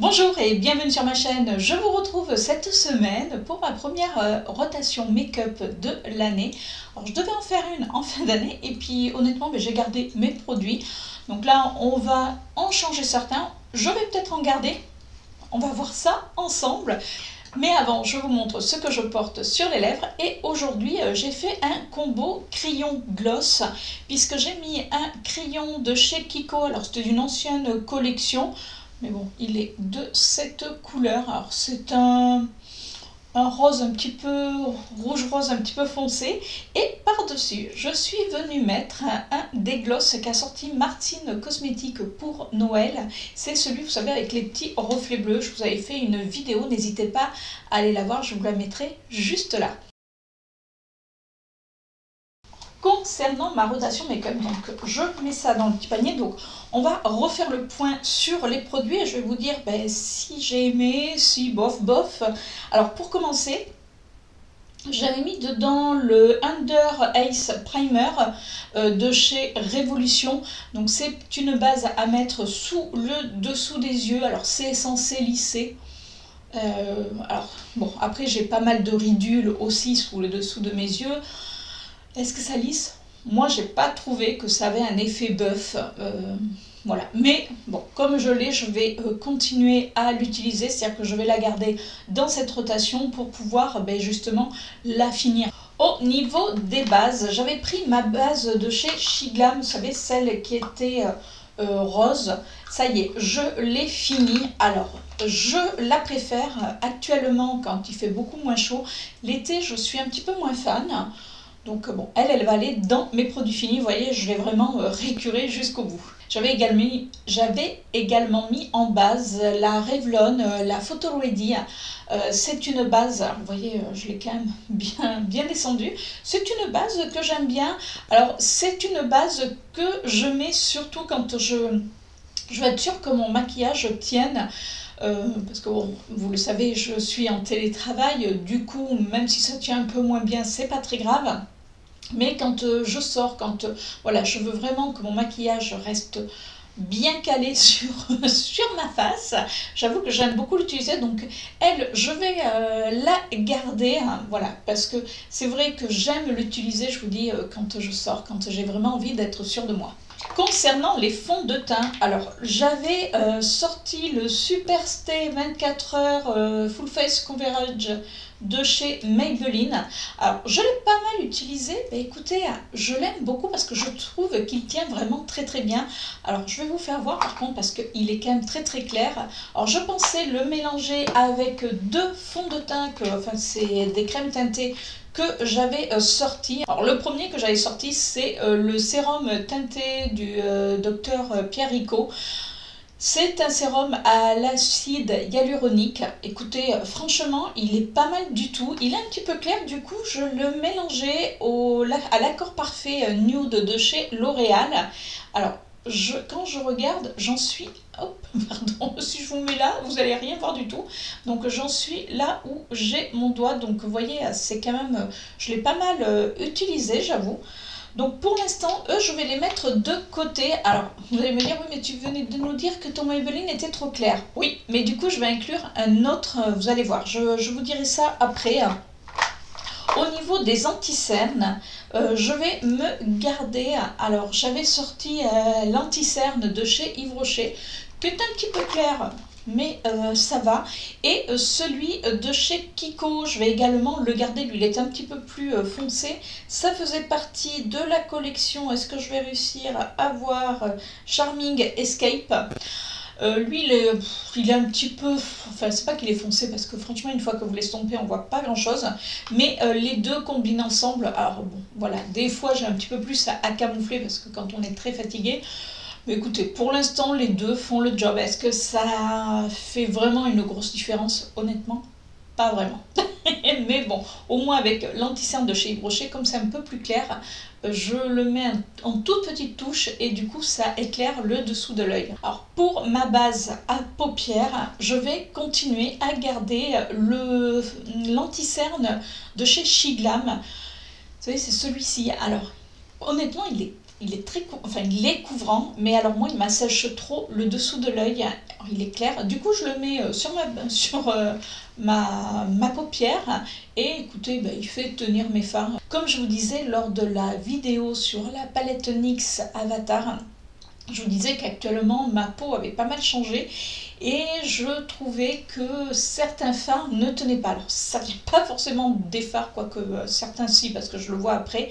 Bonjour et bienvenue sur ma chaîne. Je vous retrouve cette semaine pour ma première rotation make-up de l'année. Alors je devais en faire une en fin d'année et puis honnêtement j'ai gardé mes produits. Donc là on va en changer certains. Je vais peut-être en garder. On va voir ça ensemble. Mais avant, je vous montre ce que je porte sur les lèvres et aujourd'hui j'ai fait un combo crayon gloss puisque j'ai mis un crayon de chez Kiko. Alors c'était une ancienne collection, mais bon, il est de cette couleur. Alors c'est un rose un petit peu rouge-rose, un petit peu foncé. Et par-dessus, je suis venue mettre un des gloss qu'a sorti Martine Cosmétiques pour Noël. C'est celui, vous savez, avec les petits reflets bleus. Je vous avais fait une vidéo, n'hésitez pas à aller la voir, je vous la mettrai juste là. Concernant ma rotation make-up, donc je mets ça dans le petit panier. Donc on va refaire le point sur les produits et je vais vous dire si j'ai aimé, si bof bof. Alors pour commencer, j'avais mis dedans le Under Ace Primer de chez Révolution. Donc c'est une base à mettre sous le dessous des yeux. Alors c'est censé lisser. Alors bon, après j'ai pas mal de ridules aussi sous le dessous de mes yeux. Est-ce que ça lisse? Moi, j'ai pas trouvé que ça avait un effet bœuf. Voilà. Mais bon, comme je l'ai, je vais continuer à l'utiliser. C'est-à-dire que je vais la garder dans cette rotation pour pouvoir justement la finir. Au niveau des bases, j'avais pris ma base de chez Shiglam. Vous savez, celle qui était rose. Ça y est, je l'ai finie. Alors, je la préfère actuellement quand il fait beaucoup moins chaud. L'été, je suis un petit peu moins fan. Donc bon, elle va aller dans mes produits finis. Vous voyez, je l'ai vraiment récuré jusqu'au bout. J'avais également mis en base la Revlon, la Photo Ready. C'est une base, vous voyez, je l'ai quand même bien descendue. C'est une base que j'aime bien. Alors, c'est une base que je mets surtout quand je veux être sûre que mon maquillage tienne. Parce que bon, vous le savez, je suis en télétravail, du coup, même si ça tient un peu moins bien, c'est pas très grave. Mais quand je sors, voilà, je veux vraiment que mon maquillage reste bien calé sur ma face, j'avoue que j'aime beaucoup l'utiliser. Donc elle, je vais la garder, hein, voilà, parce que c'est vrai que j'aime l'utiliser, je vous dis, quand je sors, quand j'ai vraiment envie d'être sûre de moi. Concernant les fonds de teint, alors j'avais sorti le Super Stay 24 heures Full Face Coverage de chez Maybelline. Alors je l'ai pas mal utilisé, écoutez, je l'aime beaucoup parce que je trouve qu'il tient vraiment très bien. Alors je vais vous faire voir par contre parce qu'il est quand même très clair. Alors je pensais le mélanger avec deux fonds de teint, enfin c'est des crèmes teintées que j'avais sorti. Alors le premier que j'avais sorti, c'est le sérum teinté du docteur Pierre Ricot. C'est un sérum à l'acide hyaluronique. Écoutez, franchement, il est pas mal du tout. Il est un petit peu clair, du coup, je le mélangeais à l'accord parfait nude de chez L'Oréal. Alors, quand je regarde, j'en suis... Hop, pardon, si je vous mets là, vous n'allez rien voir du tout. Donc, j'en suis là où j'ai mon doigt. Donc, vous voyez, c'est quand même... Je l'ai pas mal utilisé, j'avoue. Donc pour l'instant, eux, je vais les mettre de côté. Alors, vous allez me dire, oui, mais tu venais de nous dire que ton Maybelline était trop clair. Oui, mais du coup, je vais inclure un autre, vous allez voir, je vous dirai ça après. Au niveau des anti-cernes, je vais me garder, alors j'avais sorti l'anti-cerne de chez Yves Rocher, qui est un petit peu clair, mais ça va. Et celui de chez Kiko, je vais également le garder, lui il est un petit peu plus foncé. Ça faisait partie de la collection, est-ce que je vais réussir à avoir Charming Escape. Lui il est un petit peu, enfin c'est pas qu'il est foncé parce que franchement une fois que vous l'estompez on voit pas grand chose, mais les deux combinent ensemble. Alors bon voilà, des fois j'ai un petit peu plus à camoufler parce que quand on est très fatigué. Mais écoutez, pour l'instant, les deux font le job. Est-ce que ça fait vraiment une grosse différence? Honnêtement, pas vraiment. Mais bon, au moins avec l'anti-cerne de chez Yves Rocher, comme c'est un peu plus clair, je le mets en toute petite touche et du coup, ça éclaire le dessous de l'œil. Alors, pour ma base à paupières, je vais continuer à garder l'anti-cerne de chez Shiglam. Vous savez, c'est celui-ci. Alors, honnêtement, il est il est enfin il est couvrant, mais alors moi il m'assèche trop le dessous de l'œil, il est clair, du coup je le mets sur ma paupière et écoutez, ben, il fait tenir mes fards. Comme je vous disais lors de la vidéo sur la palette NYX Avatar, je vous disais qu'actuellement ma peau avait pas mal changé et je trouvais que certains fards ne tenaient pas. Alors ça vient pas forcément des fards, quoique certains si, parce que je le vois après.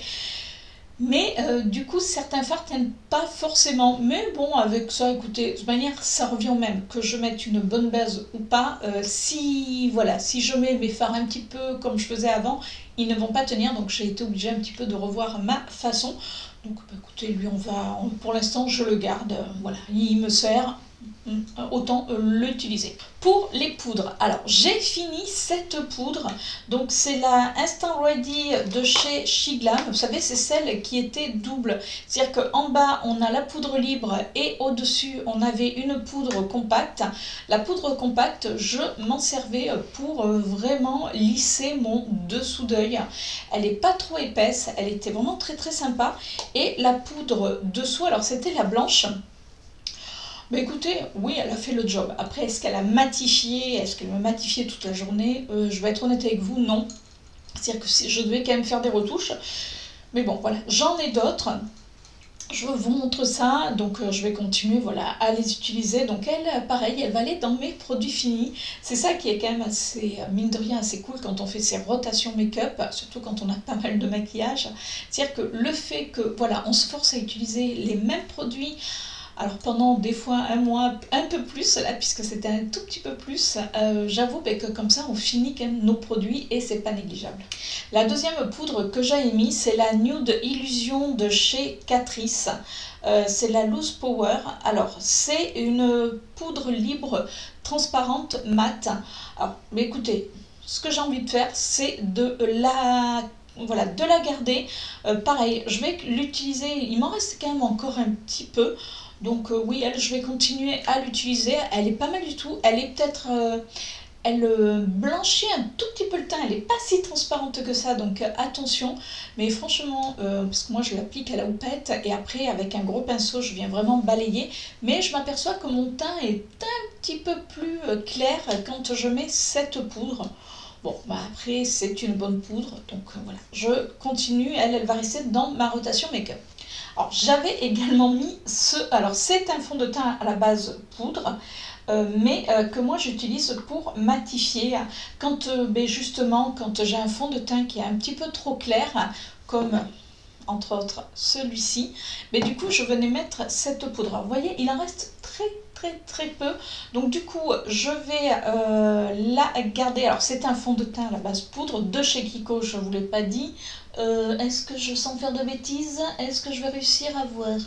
Mais du coup, certains fards ne tiennent pas forcément. Mais bon, avec ça, écoutez, de toute manière, ça revient au même. Que je mette une bonne base ou pas, si je mets mes fards un petit peu comme je faisais avant, ils ne vont pas tenir. Donc j'ai été obligée un petit peu de revoir ma façon. Donc bah, écoutez, lui, pour l'instant, je le garde. Voilà, il me sert. Autant l'utiliser. Pour les poudres, alors j'ai fini cette poudre, donc c'est la Instant Ready de chez Shiglam. Vous savez, c'est celle qui était double, c'est-à-dire qu'en bas on a la poudre libre et au-dessus on avait une poudre compacte. La poudre compacte, je m'en servais pour vraiment lisser mon dessous d'œil. Elle n'est pas trop épaisse, elle était vraiment très très sympa. Et la poudre dessous, alors c'était la blanche. Mais écoutez, oui, elle a fait le job. Après, est-ce qu'elle a matifié? Est-ce qu'elle m'a matifié toute la journée? Je vais être honnête avec vous, non. C'est-à-dire que je devais quand même faire des retouches. Mais bon, voilà, j'en ai d'autres. Je vous montre ça, donc je vais continuer voilà, à les utiliser. Donc elle, pareil, elle va aller dans mes produits finis. C'est ça qui est quand même assez, mine de rien, assez cool quand on fait ses rotations make-up, surtout quand on a pas mal de maquillage. C'est-à-dire que le fait que, voilà, on se force à utiliser les mêmes produits, alors pendant des fois un mois, un peu plus là, puisque c'était un tout petit peu plus, j'avoue que comme ça on finit quand même nos produits et c'est pas négligeable. La deuxième poudre que j'ai mis, c'est la Nude Illusion de chez Catrice. C'est la Loose Power. Alors c'est une poudre libre, transparente, mate. Alors mais écoutez, ce que j'ai envie de faire, c'est de la garder. Pareil, je vais l'utiliser, il m'en reste quand même encore un petit peu. Donc oui, je vais continuer à l'utiliser. Elle est pas mal du tout. Elle est peut-être... elle blanchit un tout petit peu le teint. Elle n'est pas si transparente que ça, donc attention. Mais franchement, parce que moi je l'applique à la houppette et après avec un gros pinceau, je viens vraiment balayer. Mais je m'aperçois que mon teint est un petit peu plus clair quand je mets cette poudre. Bon, bah après c'est une bonne poudre, donc voilà. Je continue. Elle va rester dans ma rotation make-up. Alors j'avais également mis alors c'est un fond de teint à la base poudre, mais que moi j'utilise pour matifier quand justement quand j'ai un fond de teint qui est un petit peu trop clair, comme entre autres celui-ci, mais du coup je venais mettre cette poudre. Alors, vous voyez, il en reste très peu, donc du coup je vais la garder. Alors c'est un fond de teint à la base poudre de chez Kiko, je ne vous l'ai pas dit. Est-ce que je sens faire de bêtises? Est-ce que je vais réussir à voir?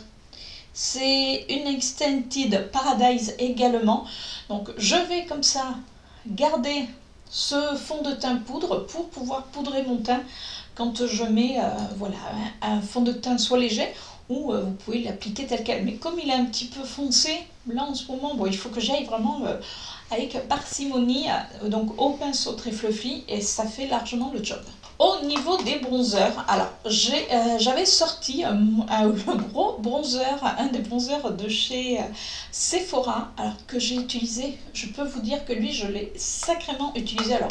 C'est une Extended Paradise également, donc je vais comme ça garder ce fond de teint poudre pour pouvoir poudrer mon teint quand je mets voilà, un fond de teint soit léger ou vous pouvez l'appliquer tel quel. Mais comme il est un petit peu foncé, là en ce moment, bon, il faut que j'aille vraiment avec parcimonie, donc au pinceau très fluffy, et ça fait largement le job. Au niveau des bronzers, alors j'avais sorti le gros bronzer, un des bronzers de chez Sephora, alors que j'ai utilisé, je peux vous dire que lui je l'ai sacrément utilisé. Alors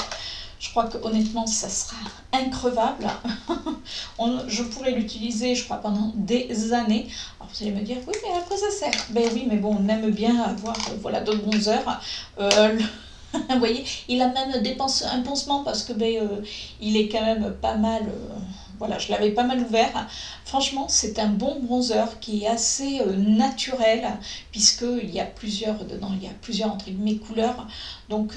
je crois que honnêtement ça sera increvable. Je pourrais l'utiliser je crois pendant des années. Alors vous allez me dire oui mais à quoi ça sert? Ben oui mais bon, on aime bien avoir voilà, d'autres bronzers. Vous voyez, il a même un pansement parce que il est quand même pas mal, voilà, je l'avais pas mal ouvert. Franchement, c'est un bon bronzer qui est assez naturel puisqu'il y a plusieurs dedans, il y a plusieurs entre guillemets couleurs. Donc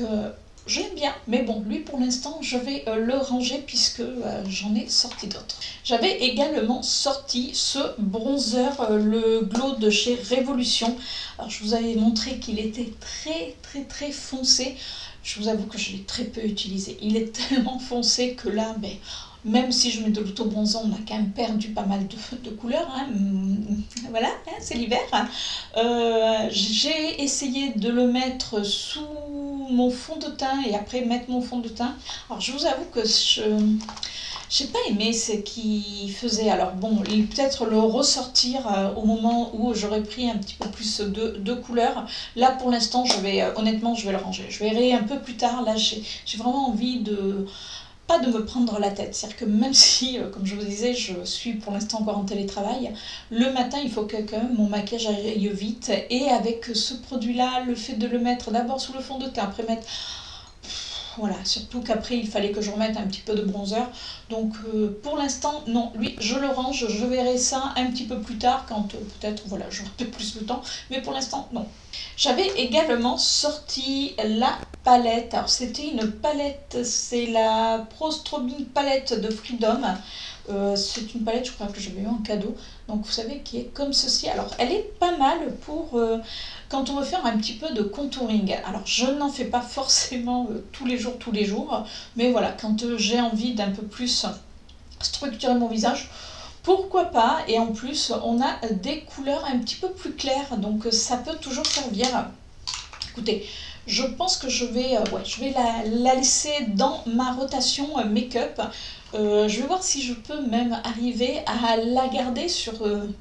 j'aime bien, mais bon, lui pour l'instant je vais le ranger puisque j'en ai sorti d'autres. J'avais également sorti ce bronzer, le Glow de chez Révolution. Alors je vous avais montré qu'il était très foncé. Je vous avoue que je l'ai très peu utilisé. Il est tellement foncé que là, même si je mets de l'auto-bronzant, on a quand même perdu pas mal de couleurs. Hein. Voilà, hein, c'est l'hiver. J'ai essayé de le mettre sous mon fond de teint et après mettre mon fond de teint. Alors je vous avoue que j'ai pas aimé ce qu'il faisait. Alors bon, peut-être le ressortir au moment où j'aurais pris un petit peu plus de couleurs. Là pour l'instant, honnêtement, je vais le ranger. Je verrai un peu plus tard. Là, j'ai vraiment envie de pas de me prendre la tête. C'est-à-dire que même si, comme je vous disais, je suis pour l'instant encore en télétravail, le matin, il faut que quand même mon maquillage aille vite. Et avec ce produit-là, le fait de le mettre d'abord sous le fond de teint, après mettre... Voilà, surtout qu'après il fallait que je remette un petit peu de bronzer. Donc pour l'instant, non, lui je le range, je verrai ça un petit peu plus tard quand peut-être, voilà, j'aurai peut-être plus de temps. Mais pour l'instant, non. J'avais également sorti la palette. Alors c'était une palette, c'est la Pro Strobing palette de Freedom. C'est une palette, je crois que j'avais eu en cadeau. Donc vous savez, qui est comme ceci. Alors elle est pas mal pour... quand on veut faire un petit peu de contouring. Alors je n'en fais pas forcément tous les jours, mais voilà, quand j'ai envie d'un peu plus structurer mon visage, pourquoi pas. Et en plus on a des couleurs un petit peu plus claires, donc ça peut toujours servir. Écoutez, je pense que je vais la laisser dans ma rotation make-up. Je vais voir si je peux même arriver à la garder sur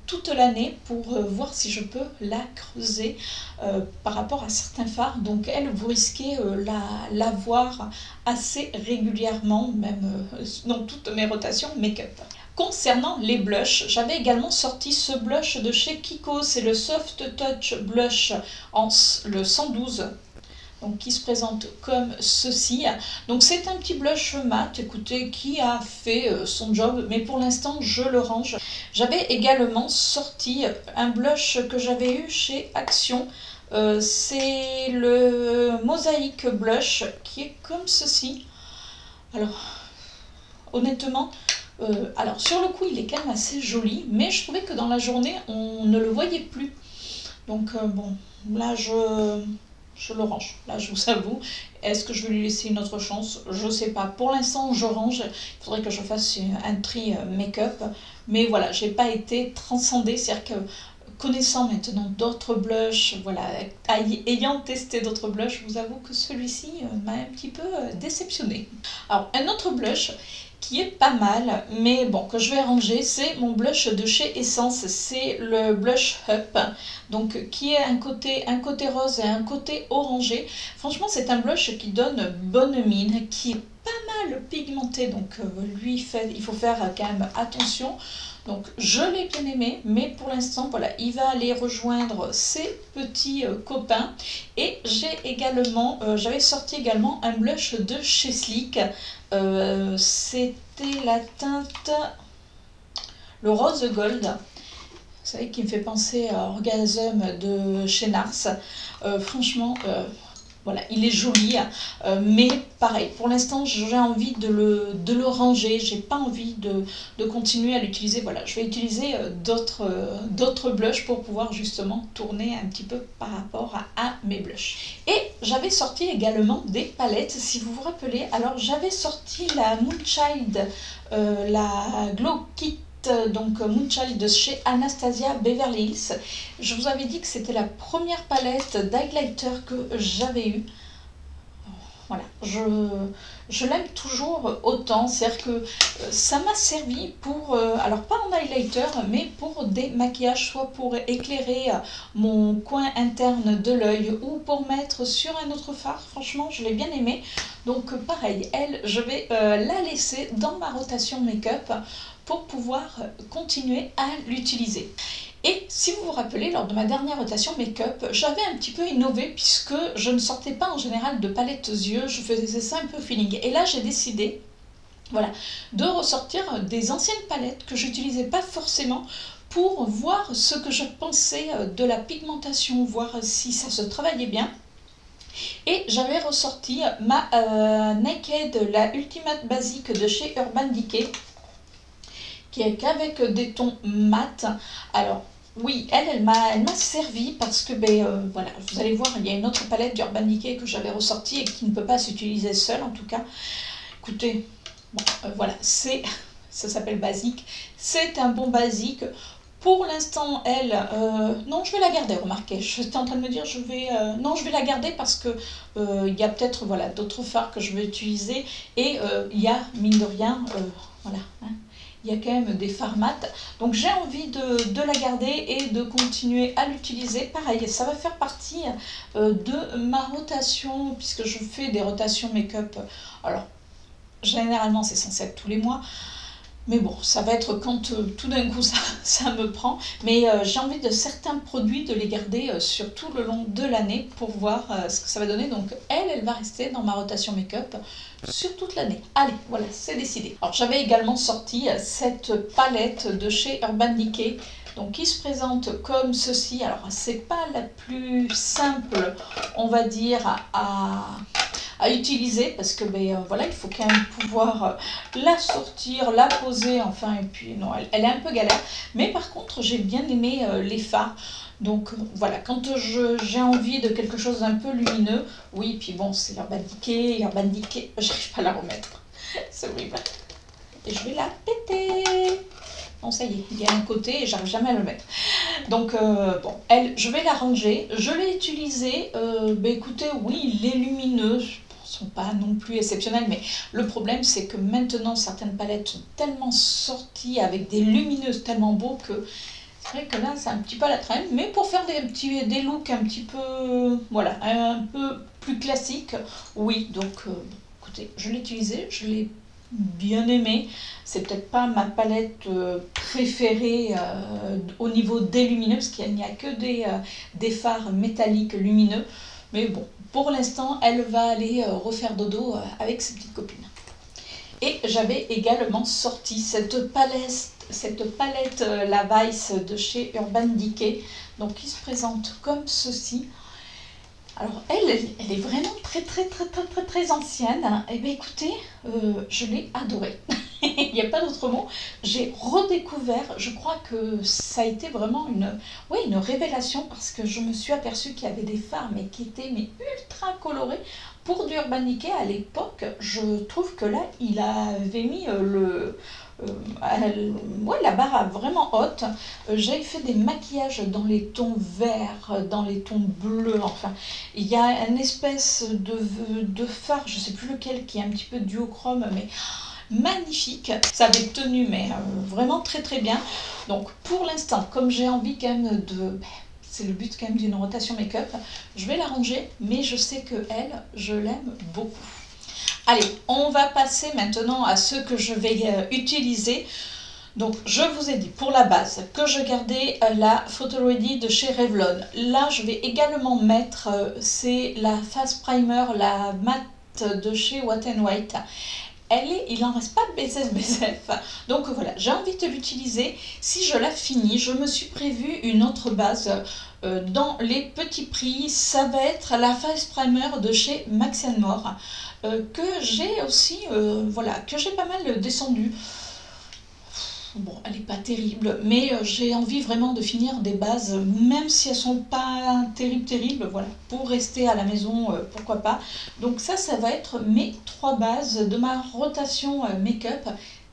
toute l'année pour voir si je peux la creuser par rapport à certains fards. Donc elle, vous risquez la voir assez régulièrement, même dans toutes mes rotations make-up. Concernant les blushs, j'avais également sorti ce blush de chez Kiko, c'est le Soft Touch Blush le 112. Donc qui se présente comme ceci. Donc c'est un petit blush mat, écoutez, qui a fait son job, mais pour l'instant je le range. J'avais également sorti un blush que j'avais eu chez Action. C'est le Mosaïque Blush qui est comme ceci. Alors honnêtement, alors sur le coup il est quand même assez joli, mais je trouvais que dans la journée on ne le voyait plus. Donc bon, là je le range. Là, je vous avoue, est-ce que je vais lui laisser une autre chance? Je sais pas. Pour l'instant, je range. Il faudrait que je fasse un tri make-up. Mais voilà, j'ai pas été transcendée. C'est-à-dire que connaissant maintenant d'autres blushs, voilà, ayant testé d'autres blushs, je vous avoue que celui-ci m'a un petit peu déceptionnée. Alors, un autre blush qui est pas mal, mais bon, que je vais ranger, c'est mon blush de chez Essence, c'est le blush Up, donc qui est un côté rose et un côté orangé. Franchement, c'est un blush qui donne bonne mine, qui est pas mal pigmenté, donc lui, il faut faire quand même attention. Donc je l'ai bien aimé, mais pour l'instant, voilà, il va aller rejoindre ses petits copains. Et j'avais sorti également un blush de chez Sleek. C'était la teinte le rose gold, vous savez, qui me fait penser à Orgasm de chez Nars. Franchement, voilà, il est joli, mais pareil, pour l'instant j'ai envie de le ranger, j'ai pas envie de continuer à l'utiliser. Voilà, je vais utiliser d'autres blushs pour pouvoir justement tourner un petit peu par rapport à mes blushs. Et j'avais sorti également des palettes, si vous vous rappelez. Alors j'avais sorti la Moonchild, la Glow Kit, donc Moonchild de chez Anastasia Beverly Hills. Je vous avais dit que c'était la première palette d'highlighter que j'avais eue. Voilà, je l'aime toujours autant, c'est-à-dire que ça m'a servi pour, alors pas en highlighter, mais pour des maquillages, soit pour éclairer mon coin interne de l'œil ou pour mettre sur un autre fard. Franchement, je l'ai bien aimé. Donc pareil, elle, je vais la laisser dans ma rotation make-up pour pouvoir continuer à l'utiliser. Et si vous vous rappelez, lors de ma dernière rotation make-up, j'avais un petit peu innové puisque je ne sortais pas en général de palette aux yeux, je faisais ça un peu feeling. Et là, j'ai décidé, voilà, de ressortir des anciennes palettes que j'utilisais pas forcément pour voir ce que je pensais de la pigmentation, voir si ça se travaillait bien. Et j'avais ressorti ma Naked, la Ultimate Basique de chez Urban Decay, qui est qu'avec des tons mat. Alors oui, elle m'a servi parce que voilà, vous allez voir, il y a une autre palette d'Urban Decay que j'avais ressortie et qui ne peut pas s'utiliser seule en tout cas. Écoutez, bon, voilà, ça s'appelle basique, c'est un bon basique. Pour l'instant, elle, non, je vais la garder, remarquez. J'étais en train de me dire, non, je vais la garder parce que il y a peut-être voilà, d'autres fards que je vais utiliser. Et il y a, mine de rien, voilà, hein, il y a quand même des fards mat. Donc j'ai envie de la garder et de continuer à l'utiliser. Pareil, ça va faire partie de ma rotation, puisque je fais des rotations make-up. Alors, généralement, c'est censé être tous les mois. Mais bon, ça va être quand tout d'un coup ça me prend. Mais j'ai envie de certains produits de les garder sur tout le long de l'année pour voir ce que ça va donner. Donc elle va rester dans ma rotation make-up sur toute l'année. Allez, voilà, c'est décidé. Alors j'avais également sorti cette palette de chez Urban Decay. Donc qui se présente comme ceci. Alors c'est pas la plus simple, on va dire, à utiliser parce que voilà, il faut quand même pouvoir la sortir, la poser, enfin, et puis non, elle est un peu galère. Mais par contre, j'ai bien aimé les fards. Donc voilà, quand j'ai envie de quelque chose d'un peu lumineux, oui, puis bon, c'est Urban Decay, j'arrive pas à la remettre, c'est horrible. Et je vais la péter. Bon, ça y est, il y a un côté et j'arrive jamais à le mettre. Donc, bon, elle, je vais la ranger. Je l'ai utilisée. Écoutez, oui, les lumineuses sont pas non plus exceptionnelles, mais le problème, c'est que maintenant, certaines palettes sont tellement sorties avec des lumineuses tellement beaux que c'est vrai que là, c'est un petit peu à la traîne. Mais pour faire des looks un petit peu, voilà, un peu plus classiques, oui. Donc, écoutez, je l'ai utilisée, je l'ai bien aimé. C'est peut-être pas ma palette préférée au niveau des lumineux, parce qu'il n'y a que des fards métalliques lumineux. Mais bon, pour l'instant, elle va aller refaire dodo avec ses petites copines. Et j'avais également sorti cette palette la Vice de chez Urban Decay, donc qui se présente comme ceci. Alors elle est vraiment très ancienne. Et bien écoutez, je l'ai adorée. Il n'y a pas d'autre mot. J'ai redécouvert, je crois que ça a été vraiment une révélation, parce que je me suis aperçue qu'il y avait des fards mais qui étaient ultra colorés. Pour du Urban Decay à l'époque, je trouve que là, il avait mis la barre vraiment haute. J'avais fait des maquillages dans les tons verts, dans les tons bleus, enfin. Il y a une espèce de fard, je ne sais plus lequel, qui est un petit peu duochrome, mais magnifique. Ça avait tenu, mais vraiment très bien. Donc pour l'instant, comme j'ai envie quand même c'est le but quand même d'une rotation make-up, je vais la ranger, mais je sais que elle, je l'aime beaucoup. Allez, on va passer maintenant à ce que je vais utiliser. Donc je vous ai dit pour la base que je gardais la Photo Ready de chez Revlon. Là je vais également mettre, c'est la Face Primer, la matte de chez Wet n White. Il n'en reste pas BSF. Donc voilà, j'ai envie de l'utiliser. Si je la finis, je me suis prévu une autre base dans les petits prix. Ça va être la Face Primer de chez Max & More, que j'ai aussi, voilà, que j'ai pas mal descendu. Bon, elle n'est pas terrible, mais j'ai envie vraiment de finir des bases, même si elles ne sont pas terribles, voilà, pour rester à la maison, pourquoi pas. Donc ça va être mes 3 bases de ma rotation make-up,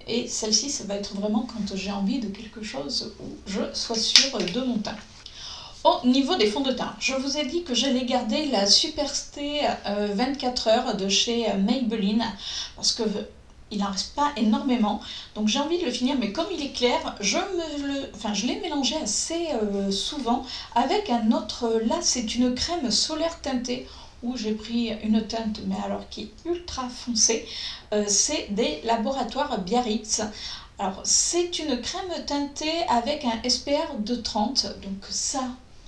et celle-ci, ça va être vraiment quand j'ai envie de quelque chose où je sois sûre de mon teint. Au niveau des fonds de teint, je vous ai dit que j'allais garder la Superstay 24 heures de chez Maybelline, parce que il n'en reste pas énormément, donc j'ai envie de le finir, mais comme il est clair, je l'ai mélangé assez souvent avec un autre. Là c'est une crème solaire teintée, où j'ai pris une teinte, mais alors qui est ultra foncée, c'est des laboratoires Biarritz. Alors c'est une crème teintée avec un SPR de 30, donc ça...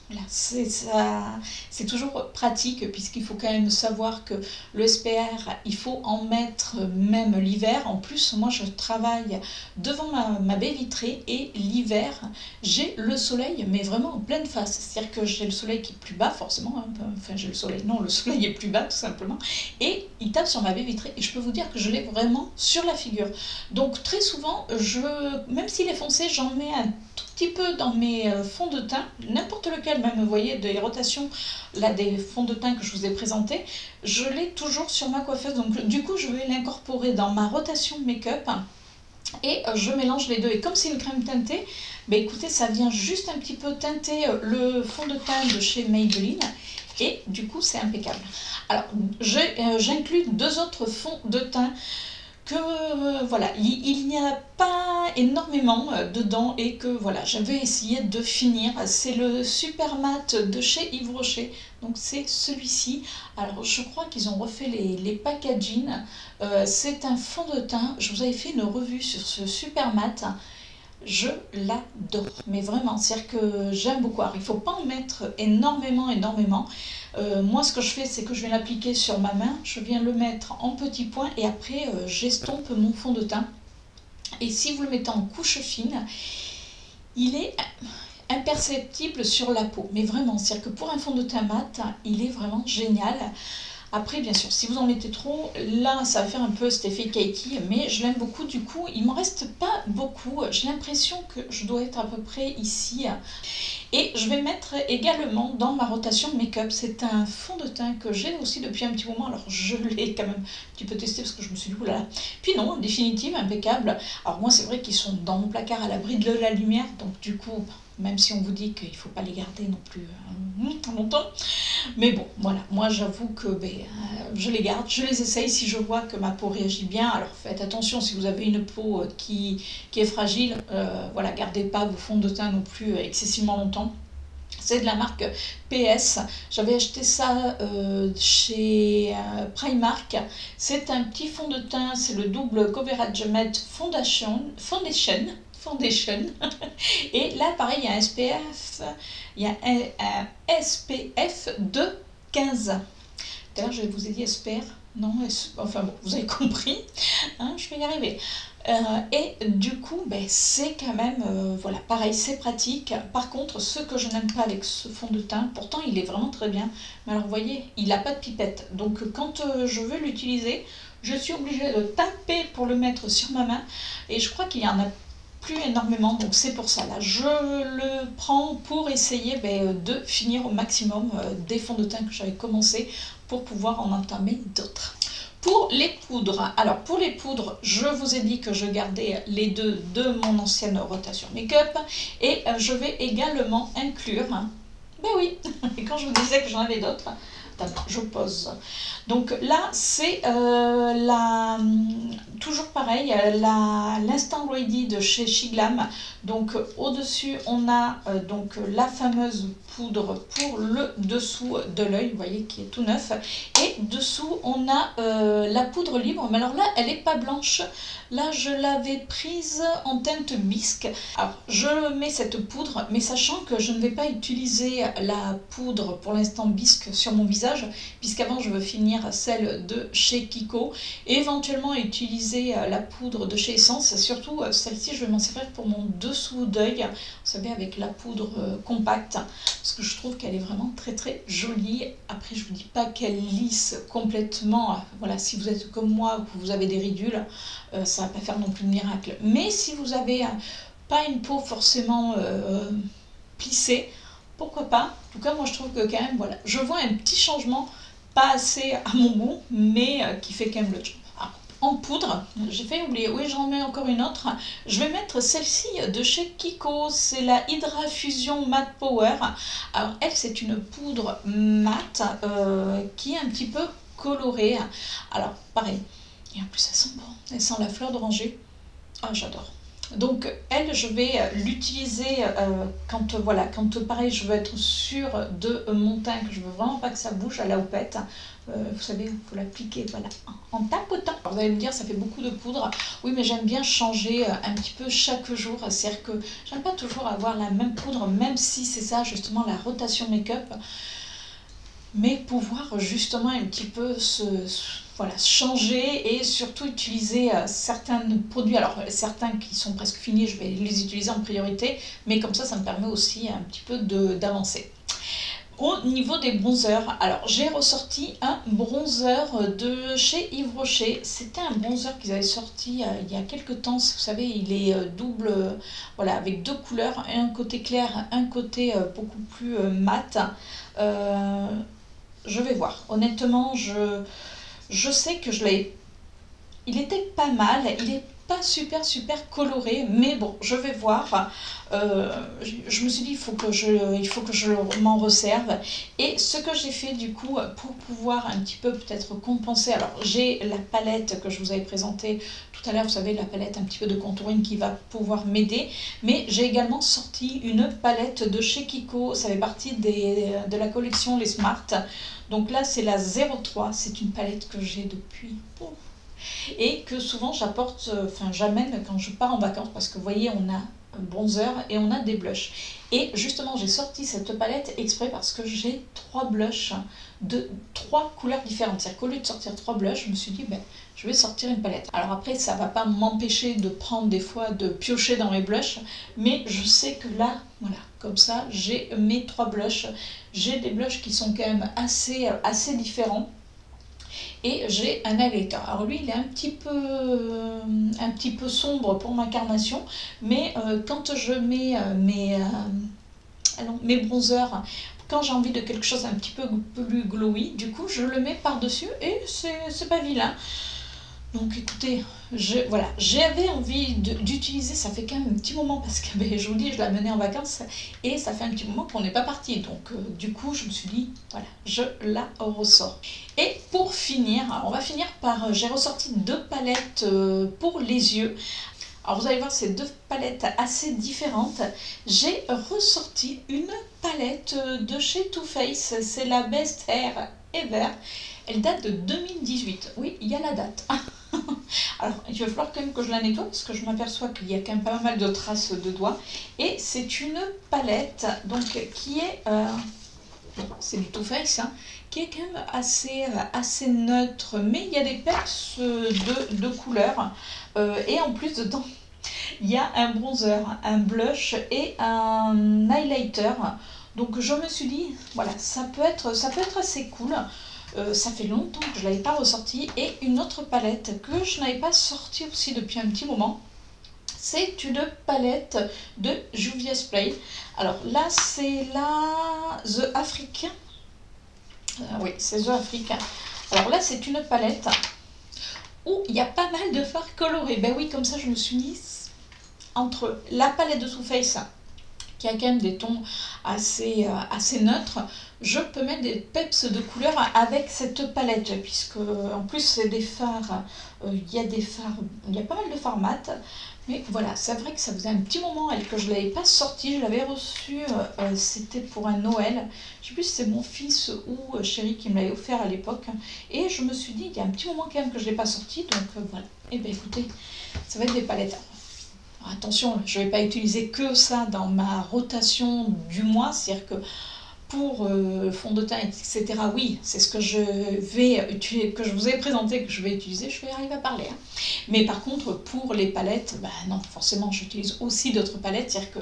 Voilà, c'est toujours pratique, puisqu'il faut quand même savoir que le SPR, il faut en mettre même l'hiver. En plus, moi je travaille devant ma baie vitrée, et l'hiver, j'ai le soleil, mais vraiment en pleine face. C'est-à-dire que j'ai le soleil qui est plus bas, forcément, hein. Enfin j'ai le soleil, non, le soleil est plus bas tout simplement, et il tape sur ma baie vitrée, et je peux vous dire que je l'ai vraiment sur la figure. Donc très souvent, même s'il est foncé, j'en mets un tout petit peu dans mes fonds de teint, n'importe lequel, même vous voyez des rotations là, des fonds de teint que je vous ai présentés, je l'ai toujours sur ma coiffeuse. Donc du coup je vais l'incorporer dans ma rotation make-up, Et je mélange les deux. Et comme c'est une crème teintée, bah écoutez, ça vient juste un petit peu teinter le fond de teint de chez Maybelline. Et du coup, c'est impeccable. Alors, j'inclus 2 autres fonds de teint que voilà, il n'y a pas énormément dedans et que voilà, j'avais essayé de finir. C'est le Super Matte de chez Yves Rocher, donc c'est celui-ci. Alors je crois qu'ils ont refait les packaging. C'est un fond de teint, je vous avais fait une revue sur ce Super Matte. Je l'adore, mais vraiment, c'est-à-dire que j'aime beaucoup. Alors, il ne faut pas en mettre énormément. Moi, ce que je fais, c'est que je viens l'appliquer sur ma main, je viens le mettre en petits points et après, j'estompe mon fond de teint. Et si vous le mettez en couche fine, il est imperceptible sur la peau. Mais vraiment, c'est-à-dire que pour un fond de teint mat, il est vraiment génial. Après, bien sûr, si vous en mettez trop, là, ça va faire un peu cet effet cakey, mais je l'aime beaucoup. Du coup, il m'en reste pas beaucoup. J'ai l'impression que je dois être à peu près ici. Et je vais mettre également dans ma rotation make-up, c'est un fond de teint que j'ai aussi depuis un petit moment. Alors, je l'ai quand même un petit peu testé parce que je me suis dit, oulala. Puis non, en définitive, impeccable. Alors moi, c'est vrai qu'ils sont dans mon placard à l'abri de la lumière, donc du coup, même si on vous dit qu'il ne faut pas les garder non plus longtemps. Mais bon, voilà, moi j'avoue que je les garde, je les essaye si je vois que ma peau réagit bien. Alors faites attention si vous avez une peau qui est fragile, voilà, gardez pas vos fonds de teint non plus excessivement longtemps. C'est de la marque PS, j'avais acheté ça chez Primark. C'est un petit fond de teint, c'est le double Coverage Matte Foundation. Et là, pareil, il y a un SPF, un SPF de 15. Tout à l'heure, je vous ai dit SPR, non, enfin bon, vous avez compris, hein, je vais y arriver. Et du coup, c'est quand même, voilà, pareil, c'est pratique. Par contre, ce que je n'aime pas avec ce fond de teint, pourtant il est vraiment très bien, mais alors vous voyez, il n'a pas de pipette. Donc quand je veux l'utiliser, je suis obligée de taper pour le mettre sur ma main. Et je crois qu'il y en a plus énormément, donc c'est pour ça là je le prends pour essayer de finir au maximum des fonds de teint que j'avais commencé pour pouvoir en entamer d'autres. Pour les poudres, alors pour les poudres, je vous ai dit que je gardais les deux de mon ancienne rotation make-up et je vais également inclure, ben oui, et quand je vous disais que j'en avais d'autres, je pose. Donc là, c'est toujours pareil, l'Instant Ready de chez Shiglam. Donc au-dessus, on a donc la fameuse poudre pour le dessous de l'œil, vous voyez, qui est tout neuf. Et dessous, on a la poudre libre, mais alors là, elle n'est pas blanche. Là, je l'avais prise en teinte bisque. Alors, je mets cette poudre, mais sachant que je ne vais pas utiliser la poudre pour l'instant bisque sur mon visage, puisqu'avant, je veux finir celle de chez Kiko, et éventuellement utiliser la poudre de chez Essence. Surtout, celle-ci, je vais m'en servir pour mon dessous d'œil, vous savez, avec la poudre compacte, parce que je trouve qu'elle est vraiment très très jolie. Après, je ne vous dis pas qu'elle lisse complètement. Voilà, si vous êtes comme moi, que vous avez des ridules, ça ne va pas faire non plus de miracle. Mais si vous n'avez pas une peau forcément plissée, pourquoi pas. En tout cas, moi je trouve que quand même, voilà, je vois un petit changement, pas assez à mon goût, mais qui fait quand même le job. Alors, en poudre, j'ai fait oublier, oui, j'en mets encore une autre. Je vais mettre celle-ci de chez Kiko, c'est la Hydra Fusion Matte Power. Alors elle, c'est une poudre mat qui est un petit peu colorée. Alors pareil, et en plus elle sent bon, elle sent la fleur d'oranger. Ah, j'adore. Donc elle, je vais l'utiliser quand voilà, quand pareil, je veux être sûre de mon teint, que je veux vraiment pas que ça bouge à la houppette. Vous savez, il faut l'appliquer, voilà, en tapotant. Alors, vous allez me dire, ça fait beaucoup de poudre. Oui, mais j'aime bien changer un petit peu chaque jour. C'est-à-dire que j'aime pas toujours avoir la même poudre, même si c'est ça justement la rotation make-up. Mais pouvoir justement un petit peu voilà, changer et surtout utiliser certains produits, alors certains qui sont presque finis, je vais les utiliser en priorité, mais comme ça me permet aussi un petit peu d'avancer. Au niveau des bronzers, alors j'ai ressorti un bronzer de chez Yves Rocher. C'était un bronzer qu'ils avaient sorti il y a quelques temps, vous savez, il est double, voilà, avec deux couleurs, un côté clair, un côté beaucoup plus mat. Je vais voir, honnêtement, je sais que il était pas mal, il est pas super coloré, mais bon, je vais voir. Je me suis dit il faut que je m'en resserve. Et ce que j'ai fait du coup pour pouvoir un petit peu peut-être compenser, alors j'ai la palette que je vous avais présentée tout à l'heure, vous savez, la palette un petit peu de contouring qui va pouvoir m'aider, mais j'ai également sorti une palette de chez Kiko, ça fait partie de la collection Les Smart. Donc là c'est la 03, c'est une palette que j'ai depuis... et que souvent j'apporte, j'amène quand je pars en vacances, parce que vous voyez, on a un bronzer et on a des blushs. Et justement, j'ai sorti cette palette exprès parce que j'ai 3 blushs de 3 couleurs différentes. C'est-à-dire qu'au lieu de sortir 3 blushs, je me suis dit, ben, je vais sortir une palette. Alors après, ça va pas m'empêcher de prendre des fois, de piocher dans mes blushs, mais je sais que là, voilà, comme ça, j'ai mes 3 blushs. J'ai des blushs qui sont quand même assez différents. Et j'ai un highlighter. Alors lui, il est un petit peu sombre pour ma carnation, mais quand je mets mes bronzers, quand j'ai envie de quelque chose un petit peu plus glowy, du coup, je le mets par-dessus et c'est pas vilain. Donc écoutez, voilà, j'avais envie d'utiliser, ça fait quand même un petit moment parce que je vous dis, je l'ai amenée en vacances et ça fait un petit moment qu'on n'est pas parti. Donc du coup, je me suis dit, voilà, je la ressors. Et pour finir, alors on va finir par, j'ai ressorti 2 palettes pour les yeux. Alors vous allez voir, ces 2 palettes assez différentes. J'ai ressorti une palette de chez Too Faced, c'est la Best Hair Ever. Elle date de 2018, oui, il y a la date. Alors, il va falloir quand même que je la nettoie parce que je m'aperçois qu'il y a quand même pas mal de traces de doigts. Et c'est une palette donc qui est, c'est du Too Faced, hein, qui est quand même assez neutre, mais il y a des perces de couleurs. Et en plus dedans, il y a un bronzer, un blush et un highlighter. Donc je me suis dit, voilà, ça peut être assez cool. Ça fait longtemps que je ne l'avais pas ressorti. Et une autre palette que je n'avais pas sortie aussi depuis un petit moment, c'est une palette de Juvia's Play. Alors là, c'est la The African. Oui, c'est The African. Alors là, c'est une palette où il y a pas mal de fards colorés. Ben oui, comme ça, je me suis dit, entre la palette de Too Faced, qui a quand même des tons assez neutres, je peux mettre des peps de couleurs avec cette palette, puisque en plus c'est des fards, il y a pas mal de fards mat, mais voilà, c'est vrai que ça faisait un petit moment que je ne l'avais pas sorti, je l'avais reçu, c'était pour un Noël, je sais plus si c'est mon fils ou Chéri qui me l'avait offert à l'époque, et je me suis dit, il y a un petit moment quand même que je ne l'ai pas sorti, donc voilà, et bien écoutez, ça va être des palettes. Alors, attention, je ne vais pas utiliser que ça dans ma rotation du mois, c'est-à-dire que pour fond de teint, etc., oui, c'est ce que je vais utiliser, que je vous ai présenté, que je vais utiliser, je vais arriver à parler. Hein. Mais par contre, pour les palettes, bah non, forcément, j'utilise aussi d'autres palettes, c'est-à-dire que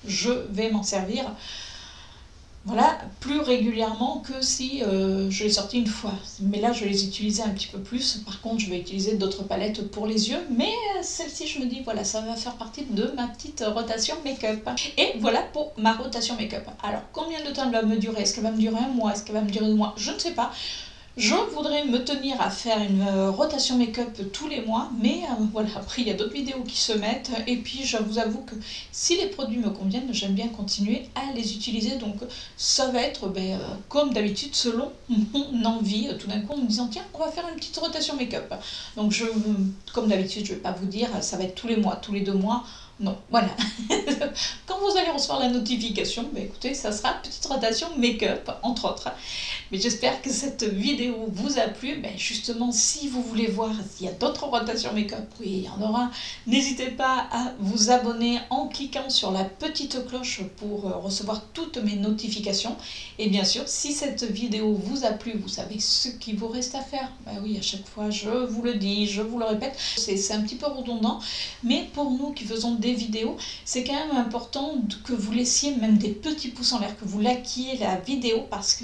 je vais m'en servir, voilà, plus régulièrement que si je les sortis une fois. Mais là, je vais les utiliser un petit peu plus. Par contre, je vais utiliser d'autres palettes pour les yeux. Mais celle-ci, je me dis, voilà, ça va faire partie de ma petite rotation make-up. Et voilà pour ma rotation make-up. Alors, combien de temps elle va me durer? Est-ce qu'elle va me durer un mois? Est-ce qu'elle va me durer 2 mois? Je ne sais pas. Je voudrais me tenir à faire une rotation make-up tous les mois, mais voilà, après il y a d'autres vidéos qui se mettent, et puis je vous avoue que si les produits me conviennent, j'aime bien continuer à les utiliser, donc ça va être comme d'habitude selon mon envie, tout d'un coup en me disant tiens, on va faire une petite rotation make-up. Donc comme d'habitude, je ne vais pas vous dire ça va être tous les mois, tous les 2 mois, non, voilà. Quand vous allez recevoir la notification, écoutez, ça sera petite rotation make-up, entre autres. Mais j'espère que cette vidéo vous a plu. Justement, si vous voulez voir s'il y a d'autres rotations make-up, oui, il y en aura. N'hésitez pas à vous abonner en cliquant sur la petite cloche pour recevoir toutes mes notifications. Et bien sûr, si cette vidéo vous a plu, vous savez ce qu'il vous reste à faire. Oui, à chaque fois, je vous le dis, je vous le répète. C'est un petit peu redondant, mais pour nous qui faisons des vidéos, c'est quand même important que vous laissiez même des petits pouces en l'air, que vous likiez la vidéo, parce que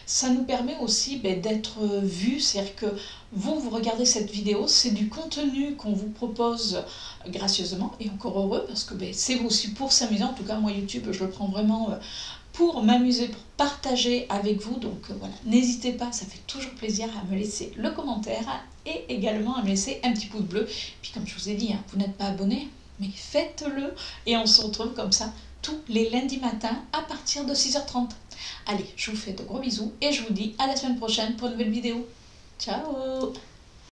ça nous permet aussi d'être vus, c'est-à-dire que vous regardez cette vidéo, c'est du contenu qu'on vous propose gracieusement, et encore heureux, parce que c'est aussi pour s'amuser. En tout cas, moi YouTube, je le prends vraiment pour m'amuser, pour partager avec vous. Donc voilà, n'hésitez pas, ça fait toujours plaisir à me laisser le commentaire et également à me laisser un petit pouce bleu. Puis comme je vous ai dit, hein, vous n'êtes pas abonné, mais faites-le et on se retrouve comme ça tous les lundis matins à partir de 6h30. Allez, je vous fais de gros bisous et je vous dis à la semaine prochaine pour une nouvelle vidéo. Ciao!